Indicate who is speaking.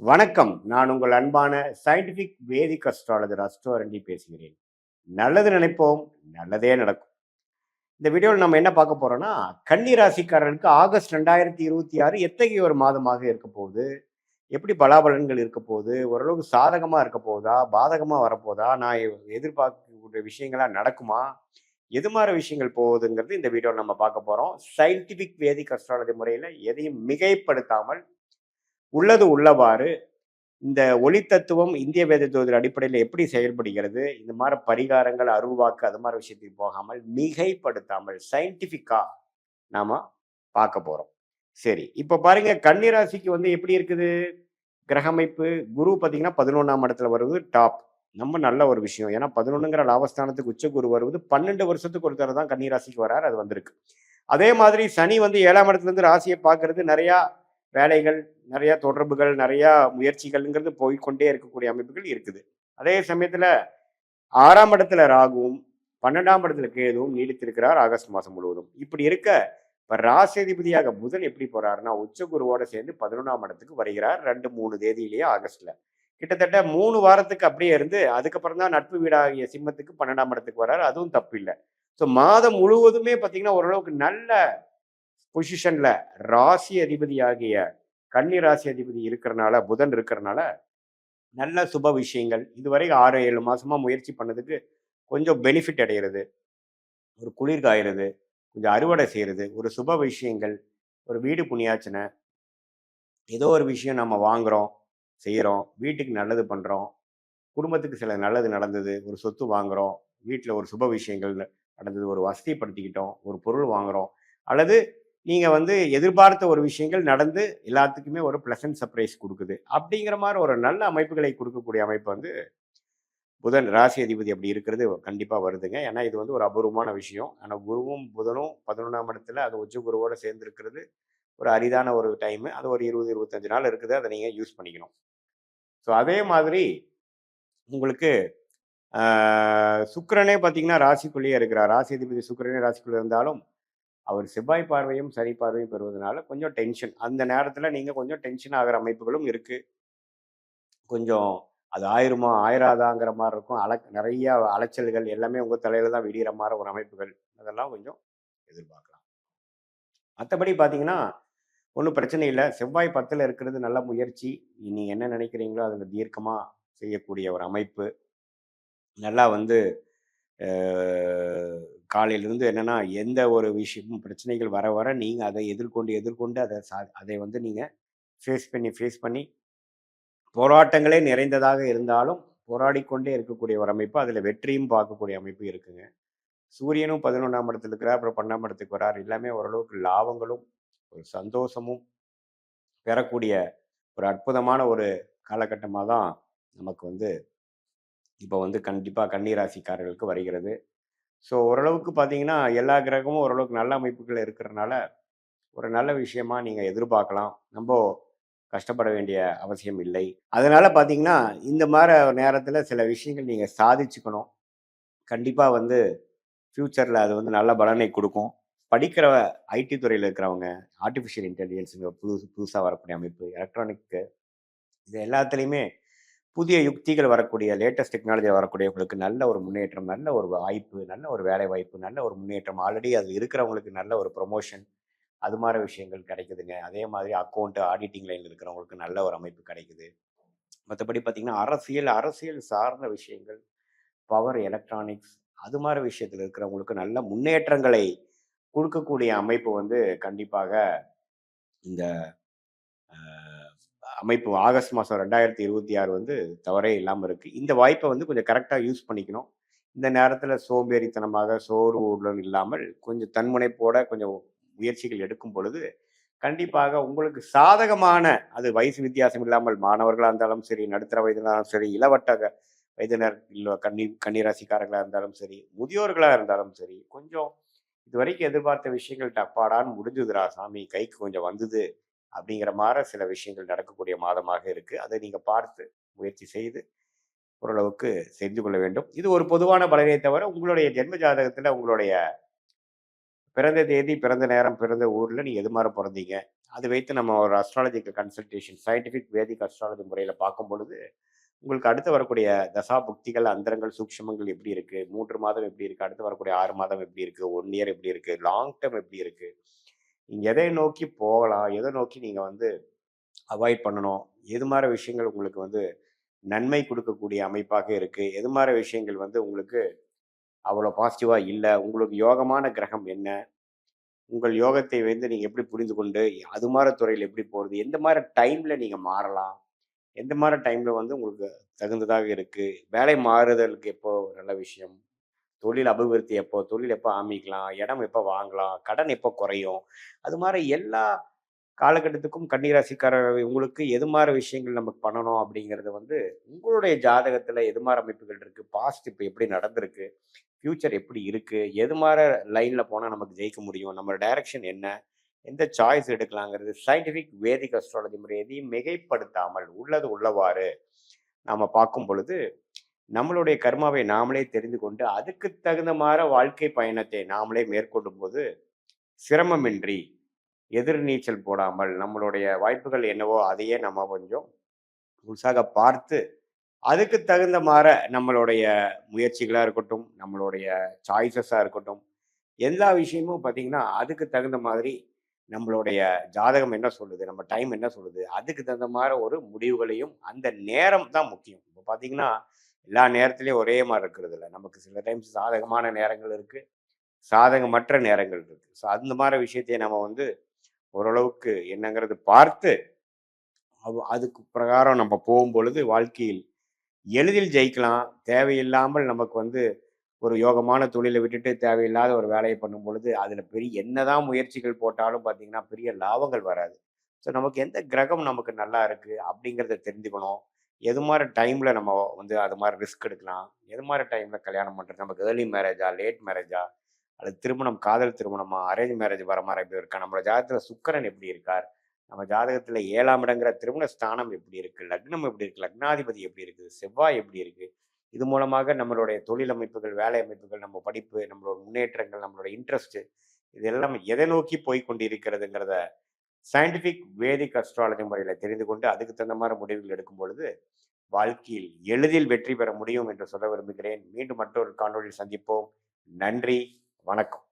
Speaker 1: வணக்கம். நான் உங்கள் அன்பான சயின்டிஃபிக் வேதிக் அஸ்ட்ராலஜர் அஸ்ட்ரோரண்டி பேசுகிறேன். நல்லது நினைப்போம், நல்லதே நடக்கும். இந்த வீடியோவில் நம்ம என்ன பார்க்க போறோம்னா, கன்னி ராசிக்காரர்களுக்கு ஆகஸ்ட் 2026 எத்தகைய ஒரு மாதமாக இருக்க போகுது? எப்படி பலாபலன்கள் இருக்க போகுது? ஓரளவுக்கு சாதகமா இருக்க போகுதா? பாதகமா வரப்போதா? நான் எதிர்பார்க்கக்கூடிய விஷயங்களா நடக்குமா? எது மாரி விஷயங்கள் போகுதுங்கிறது இந்த வீடியோல நம்ம பார்க்க போறோம். சயின்டிஃபிக் வேதிக் அஸ்ட்ராலஜி முறையில எதையும் மிகைப்படுத்தாமல் உள்ளது உள்ளவாறு இந்த ஒளி தத்துவம் இந்திய வேத ஜோதிட அடிப்படையில் எப்படி செயல்படுகிறது, இந்த மாதிரி பரிகாரங்கள் அருள்வாக்கு அது மாதிரி விஷயத்துக்கு போகாமல் மிகைப்படுத்தாமல் சயின்டிஃபிக்கா நாம பார்க்க போறோம். சரி, இப்ப பாருங்க கன்னிராசிக்கு வந்து எப்படி இருக்குது கிரக அமைப்பு. குரு பார்த்தீங்கன்னா 11ஆம் இடத்துல வருவது டாப். ரொம்ப நல்ல ஒரு விஷயம். ஏன்னா 11ங்கிற லாபஸ்தானத்துக்கு உச்ச குரு வருவது 12 வருஷத்துக்கு ஒரு தடவை தான் கன்னிராசிக்கு வராரு. அது வந்திருக்கு. அதே மாதிரி சனி வந்து 7ஆம் இடத்துல இருந்து ராசியை பார்க்கறது நிறையா வேலைகள், நிறைய தொடர்புகள், நிறைய முயற்சிகள்ங்கிறது போய்க்கொண்டே இருக்கக்கூடிய அமைப்புகள் இருக்குது. அதே சமயத்துல 6ஆம் இடத்துல ராகுவும் 12ஆம் இடத்துல கேதுவும் நீடித்திருக்கிறார் ஆகஸ்ட் மாதம் முழுவதும். இப்படி இருக்க இப்ப ராசிதிபதியாக புதன் எப்படி போறாருன்னா உச்ச குருவோட சேர்ந்து 11ஆம் இடத்துக்கு வருகிறார் 2-3 தேதியிலேயே ஆகஸ்ட்ல. கிட்டத்தட்ட 3 வாரத்துக்கு அப்படியே இருந்து அதுக்கப்புறம் தான் நட்பு வீடாகிய சிம்மத்துக்கு 12ஆம் இடத்துக்கு வர்றாரு. அதுவும் தப்பு இல்லை. ஸோ மாதம் முழுவதுமே பார்த்தீங்கன்னா ஓரளவுக்கு நல்ல பொசிஷன்ல ராசி அதிபதியாகிய கன்னி ராசி அதிபதி இருக்கிறனால புதன் இருக்கிறனால நல்ல சுப விஷயங்கள் இதுவரை 6-7 மாசமா முயற்சி பண்ணதுக்கு கொஞ்சம் பெனிஃபிட் அடைகிறது, ஒரு குளிர் காயிறது, கொஞ்சம் அறுவடை செய்யறது, ஒரு சுப விஷயங்கள், ஒரு வீடு புண்ணியாச்சனை, ஏதோ ஒரு விஷயம் நம்ம வாங்குறோம், செய்யறோம், வீட்டுக்கு நல்லது பண்றோம், குடும்பத்துக்கு சில நல்லது நடந்தது, ஒரு சொத்து வாங்குறோம், வீட்டில் ஒரு சுப விஷயங்கள் நடந்தது, ஒரு வசதிப்படுத்திக்கிட்டோம், ஒரு பொருள் வாங்குறோம், அல்லது நீங்க வந்து எதிர்பார்த்த ஒரு விஷயங்கள் நடந்து எல்லாத்துக்குமே ஒரு பிளசன்ட் சர்ப்ரைஸ் கொடுக்குது. அப்படிங்கிற மாதிரி ஒரு நல்ல அமைப்புகளை கொடுக்கக்கூடிய அமைப்பு வந்து புதன் ராசி அதிபதி அப்படி இருக்கிறது கண்டிப்பா வருதுங்க. ஏன்னா இது வந்து ஒரு அபூர்வமான விஷயம். ஆனா குருவும் புதனும் 11ஆம் இடத்துல அது உச்ச குருவோட சேர்ந்து இருக்கிறது ஒரு அரிதான ஒரு டைம். அது ஒரு 20-25 நாள் இருக்குது. அதை நீங்க யூஸ் பண்ணிக்கணும். ஸோ அதே மாதிரி உங்களுக்கு சுக்கிரனே பார்த்தீங்கன்னா ராசிக்குள்ளேயே இருக்கிறார். ராசி அதிபதி சுக்கிரனே ராசிக்குள்ளே இருந்தாலும் அவர் செவ்வாய் பார்வையும் சனி பார்வையும் பெறுவதனால கொஞ்சம் டென்ஷன். அந்த நேரத்துல நீங்க கொஞ்சம் டென்ஷன் ஆகுற அமைப்புகளும் இருக்கு. கொஞ்சம் அது ஆயிருமா ஆயிராதாங்கிற மாதிரி இருக்கும். நிறைய அலைச்சல்கள் எல்லாமே உங்க தலையில தான் விடிகிற மாதிரி ஒரு அமைப்புகள். அதெல்லாம் கொஞ்சம் எதிர்பார்க்கலாம். மற்றபடி பார்த்தீங்கன்னா ஒன்றும் பிரச்சனை இல்லை. செவ்வாய் 10ல் இருக்கிறது நல்ல முயற்சி. நீங்க என்ன நினைக்கிறீங்களோ அதில் தீர்க்கமா செய்யக்கூடிய ஒரு அமைப்பு. நல்லா வந்து காலையிலேருந்து என்னன்னா, எந்த ஒரு விஷயமும் பிரச்சனைகள் வர வர நீங்க அதை எதிர்கொண்டு அதை வந்து நீங்க ஃபேஸ் பண்ணி போராட்டங்களே நிறைந்ததாக இருந்தாலும், போராடிக்கொண்டே இருக்கக்கூடிய ஒரு அமைப்பு. அதில வெற்றியும் பார்க்கக்கூடிய அமைப்பு இருக்குங்க. சூரியனும் 11ஆம் இடத்துல இருக்கிறார். அப்புறம் 12ஆம் இடத்துக்கு வரார். எல்லாமே ஓரளவுக்கு லாபங்களும், ஒரு சந்தோஷமும் பெறக்கூடிய ஒரு அற்புதமான ஒரு காலகட்டமா தான் நமக்கு வந்து இப்ப வந்து கண்டிப்பா கன்னி ராசிக்காரர்களுக்கு வருகிறது. ஸோ ஓரளவுக்கு பார்த்தீங்கன்னா, எல்லா கிரகமும் ஓரளவுக்கு நல்ல அமைப்புகள் இருக்கிறனால, ஒரு நல்ல விஷயமா நீங்க எதிர்பார்க்கலாம். நம்ப கஷ்டப்பட வேண்டிய அவசியம் இல்லை. அதனால பார்த்தீங்கன்னா, இந்த மாரி நேரத்தில சில விஷயங்கள் நீங்க சாதிச்சுக்கணும். கண்டிப்பா வந்து ஃப்யூச்சர்ல அது வந்து நல்ல பலனை குடுக்கும். படிக்கிற ஐடி துறையில இருக்கிறவங்க, ஆர்ட்டிஃபிஷியல் இன்டெலிஜென்ஸ்ங்கிற புதுசா வரக்கூடிய அமைப்பு, எலக்ட்ரானிக் இது எல்லாத்துலயுமே புதிய யுக்திகள் வரக்கூடிய லேட்டஸ்ட் டெக்னாலஜி வரக்கூடியவங்களுக்கு நல்ல ஒரு முன்னேற்றம், நல்ல ஒரு வாய்ப்பு, நல்ல ஒரு வேலை வாய்ப்பு, நல்ல ஒரு முன்னேற்றம். ஆல்ரெடி அது இருக்கிறவங்களுக்கு நல்ல ஒரு ப்ரொமோஷன். அது மாரி விஷயங்கள் கிடைக்குதுங்க. அதே மாதிரி அக்கவுண்ட், ஆடிட்டிங் லைன்ல இருக்கிறவங்களுக்கு நல்ல ஒரு அமைப்பு கிடைக்குது. மத்தபடி பார்த்தீங்கன்னா, அரசியல் சார்ந்த விஷயங்கள், பவர் எலக்ட்ரானிக்ஸ் அது மாரி விஷயத்துல இருக்கிறவங்களுக்கு நல்ல முன்னேற்றங்களை குடுக்கக்கூடிய அமைப்பு வந்து கண்டிப்பாக இந்த அ அமைப்பு ஆகஸ்ட் மாதம் 2026 வந்து தவறே இல்லாம இருக்கு. இந்த வாய்ப்ப வந்து கொஞ்சம் கரெக்ட்டா யூஸ் பண்ணிக்கணும். இந்த நேரத்தில சோம்பேறித்தனமாக, சோர்வுடன் இல்லாமல் கொஞ்சம் தன்முனைப்போட கொஞ்சம் முயற்சிகள் எடுக்கும் பொழுது, கண்டிப்பாக உங்களுக்கு சாதகமான அது வயசு வித்தியாசம் இல்லாமல் மாணவர்களா இருந்தாலும் சரி, நடுத்தர வயதினராலும் சரி, இளவட்ட வயதினர் இல்ல கன்னிராசிக்காரர்களா இருந்தாலும் சரி, முதியோர்களா இருந்தாலும் சரி, கொஞ்சம் இதுவரைக்கும் எதிர்பார்த்த விஷயங்கள் அப்பாடான்னு முடிஞ்சுதுடா சாமி, கைக்கு கொஞ்சம் வந்தது. அப்படிங்கிற மாரி சில விஷயங்கள் நடக்கக்கூடிய மாதமாக இருக்கு. அதை நீங்க பார்த்து முயற்சி செய்து ஓரளவுக்கு செஞ்சு கொள்ள வேண்டும். இது ஒரு பொதுவான பலனே தவிர, உங்களுடைய ஜென்ம ஜாதகத்துல உங்களுடைய பிறந்த தேதி, பிறந்த நேரம், பிறந்த ஊர்ல நீங்க எது மாரி பொறந்தீங்க? அது வைத்து நம்ம ஒரு அஸ்ட்ராலஜிக்கல் கன்சல்டேஷன் சயின்டிஃபிக் வேதிக் அஸ்ட்ராலஜி முறையில் பார்க்கும் பொழுது உங்களுக்கு அடுத்து வரக்கூடிய தசா புக்திகள் அந்தரங்கள் சூக்ஷ்மங்கள் எப்படி இருக்கு, 3 மாதம் எப்படி இருக்கு, அடுத்து வரக்கூடிய 6 மாதம் எப்படி இருக்கு, 1 இயர் எப்படி இருக்கு, லாங் டேர்ம் எப்படி இருக்கு, நீங்க எதை நோக்கி போகலாம், எதை நோக்கி நீங்க வந்து அவாய்ட் பண்ணணும், எது மாதிரி விஷயங்கள் உங்களுக்கு வந்து நன்மை கொடுக்கக்கூடிய அமைப்பாக இருக்கு, எது மாதிரி விஷயங்கள் வந்து உங்களுக்கு அவ்வளோ பாசிட்டிவா இல்லை, உங்களுக்கு யோகமான கிரகம் என்ன, உங்கள் யோகத்தை வந்து நீங்க எப்படி புரிந்து கொண்டு அது மாதிரி துறையில் எப்படி போறது, எந்த மாதிரி டைம்ல நீங்க மாறலாம், எந்த மாதிரி டைம்ல வந்து உங்களுக்கு தகுந்ததாக இருக்கு, வேலை மாறுதலுக்கு எப்போ நல்ல விஷயம், தொழில் அபிவிருத்தி எப்போ, தொழில் எப்போ ஆரம்பிக்கலாம், இடம் எப்போ வாங்கலாம், கடன் எப்போ குறையும், அது மாதிரி எல்லா காலகட்டத்துக்கும் கன்னிராசிக்காரர் உங்களுக்கு எது மாதிரி விஷயங்கள் நமக்கு பண்ணணும் அப்படிங்கிறது வந்து உங்களுடைய ஜாதகத்துல எது மாதிரி அமைப்புகள் இருக்கு, பாஸ்ட் இப்போ எப்படி நடந்திருக்கு, ஃபியூச்சர் எப்படி இருக்கு, எது மாதிரி லைன்ல போனா நமக்கு ஜெயிக்க முடியும், நம்ம டைரக்ஷன் என்ன, எந்த சாய்ஸ் எடுக்கலாங்கிறது சயின்டிஃபிக் வேதிக் அஸ்ட்ராலஜி முறை எதையும் மிகைப்படுத்தாமல் உள்ளது உள்ளவாறு நாம பார்க்கும் பொழுது நம்மளுடைய கர்மாவை நாமளே தெரிந்து கொண்டு அதுக்கு தகுந்த மாதிரி வாழ்க்கை பயணத்தை நாமளே மேற்கொள்ளும் போது சிரமமின்றி எதிர்நீச்சல் போடாமல் நம்மளுடைய வாய்ப்புகள் என்னவோ அதையே நம்ம கொஞ்சம் முழுசாக பார்த்து அதுக்கு தகுந்த மாற நம்மளுடைய முயற்சிகளாக இருக்கட்டும், நம்மளுடைய சாய்ஸஸாக இருக்கட்டும், எல்லா விஷயமும் பார்த்தீங்கன்னா அதுக்கு தகுந்த மாதிரி நம்மளுடைய ஜாதகம் என்ன சொல்லுது, நம்ம டைம் என்ன சொல்லுது, அதுக்கு தகுந்த மாதிரி ஒரு முடிவுகளையும் அந்த நேரம் தான் முக்கியம். இப்போ பார்த்தீங்கன்னா எல்லா நேரத்துலையும் ஒரே மாதிரி இருக்கிறது இல்லை, நமக்கு சில டைம்ஸ் சாதகமான நேரங்கள் இருக்கு, சாதகமற்ற நேரங்கள் இருக்கு. ஸோ அந்த மாதிரி விஷயத்தை நம்ம வந்து ஓரளவுக்கு என்னங்கிறது பார்த்து அதுக்கு பிரகாரம் நம்ம போகும்பொழுது வாழ்க்கையில் எளிதில் ஜெயிக்கலாம். தேவையில்லாமல் நமக்கு வந்து ஒரு யோகமான தொழிலை விட்டுட்டு தேவையில்லாத ஒரு வேலையை பண்ணும் பொழுது அதில் பெரிய என்னதான் முயற்சிகள் போட்டாலும் பார்த்தீங்கன்னா பெரிய லாபங்கள் வராது. ஸோ நமக்கு எந்த கிரகம் நமக்கு நல்லா இருக்குது அப்படிங்கிறத தெரிஞ்சுக்கணும். எது மாதிரி டைமில் நம்ம வந்து அது மாதிரி ரிஸ்க் எடுக்கலாம், எது மாதிரி டைமில் கல்யாணம் பண்ணுறது, நமக்கு ஏர்லி மேரேஜா லேட் மேரேஜா அல்லது திருமணம் காதல் திருமணமா அரேஞ்ச் மேரேஜ் வர மாதிரி எப்படி இருக்கா, நம்மளோட ஜாதகத்தில் சுக்கிரன் எப்படி இருக்கார், நம்ம ஜாதகத்தில் 7ஆம் இடங்கிற திருமண ஸ்தானம் எப்படி இருக்கு, லக்னம் எப்படி இருக்கு, லக்னாதிபதி எப்படி இருக்குது, செவ்வாய் எப்படி இருக்கு, இது மூலமாக நம்மளுடைய தொழில் அமைப்புகள், வேலை அமைப்புகள், நம்ம படிப்பு, நம்மளோட முன்னேற்றங்கள், நம்மளோட இன்ட்ரெஸ்ட், இது எல்லாம் எதை நோக்கி போய் கொண்டிருக்கிறதுங்கிறத சயின்டிஃபிக் வேதிக் அஸ்ட்ராலஜி முறையில் தெரிந்து கொண்டு அதுக்கு தகுந்த மாதிரி முடிவுகள் எடுக்கும் பொழுது வாழ்க்கையில் எளிதில் வெற்றி பெற முடியும் என்று சொல்ல விரும்புகிறேன். மீண்டும் மற்றொரு காணொளியில் சந்திப்போம். நன்றி, வணக்கம்.